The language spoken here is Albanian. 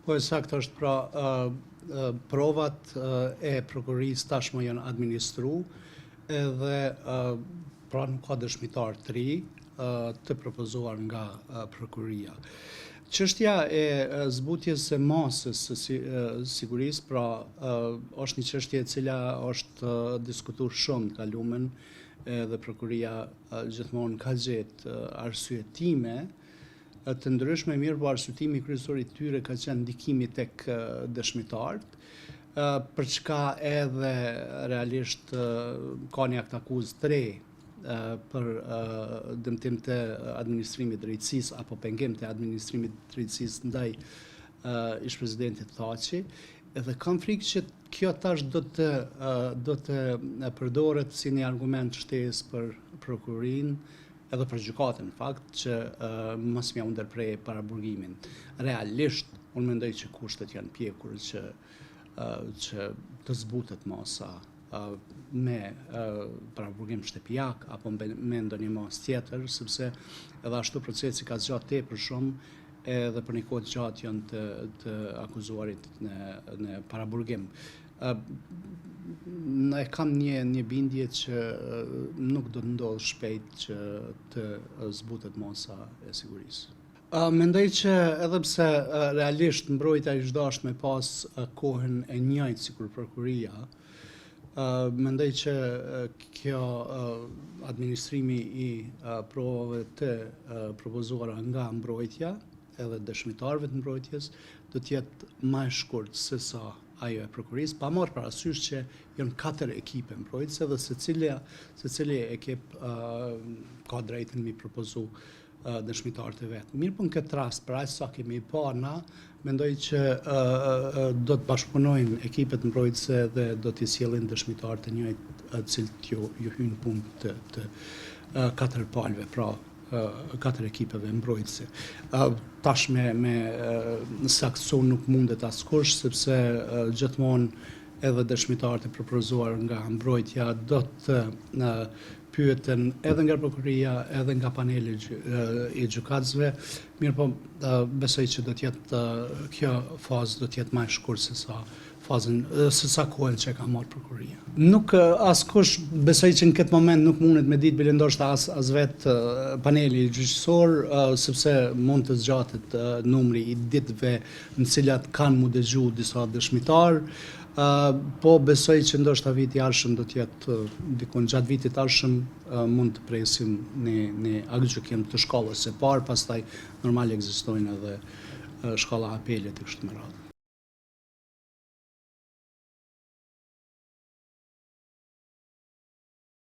Po e saktë është pra provat e prokurisë tashmë janë administru edhe pra nuk ka dëshmitar të ri të propozuar nga prokuria. Çështja e zbutjes së masës së sigurisë, pra është një çështje e cila është diskutuar shumë të kalumen dhe prokuria gjithmonë ka gjetë arsyetime të ndryshme, mirë po arsyetimi kryesor i tyre ka qenë ndikimi tek dëshmitarët, për çka edhe realisht ka një akt akuzë të re për dëmtim të administrimit drejtësisë apo pengim të administrimit drejtësisë ndaj ish-presidentit Thaçi, edhe kam frikë që kjo tash do të përdoret si një argument shtesë për prokurinë edhe për gjykatën në fakt që mos m'ia ndërprej paraburgimin. Realisht unë mendoj që kushtet janë pjekur që të zbutet masa me paraburgim shtëpiak apo me ndonjë masë tjetër, sepse edhe ashtu procesi ka zgjatë tepër shumë edhe për një kohë të gjatë janë të akuzuarit në paraburgim. Ne kam një bindje që nuk do të ndodhë shpejt që të zbutet masa e sigurisë. Mendoj që edhe pse realisht mbrojtja ishte dashur me pas kohën e njëjtë sikur prokuria, mendoj që kjo administrimi i provave të propozuara nga mbrojtja edhe dëshmitarëve të mbrojtjes do të jetë më e shkurt se sa ajo e prokurisë, pa marrë parasysh që janë 4 ekipe mbrojtëse dhe secili ekip ka drejtën mi propozu dëshmitarët e vetë. Mirë po në këtë rast, për aq sa kemi pa na, mendoj që do të bashkëpunojnë ekipet mbrojtëse dhe do t'i sjellin dëshmitarët e njëjtë cilët ju hyjnë punë të 4 palëve, pra 4 ekipeve mbrojtëse. Tash me saksu nuk mundet askush, sepse gjithmonë edhe dëshmitarët e propozuar nga mbrojtja do të pyeten edhe nga prokuria, edhe nga paneli i gjykatësve, mirë po besoj që do të jetë kjo fazë do të jetë më e shkurtë se sa kohën që ka marrë prokuria. Nuk askush besoj që në këtë moment nuk mundet me ditë bile ndoshta as vetë paneli gjyqësor, sepse mund të zgjatet numri i ditëve në cilat kanë mu dëgju disa dëshmitar. Po besoj që ndoshta viti i ardhshëm do të jetë dikun gjatë vitit ardhshëm mund të presim një aktgjykim të shkallës së parë, pastaj normal ekzistojnë edhe shkalla apelit e kështu me radhë.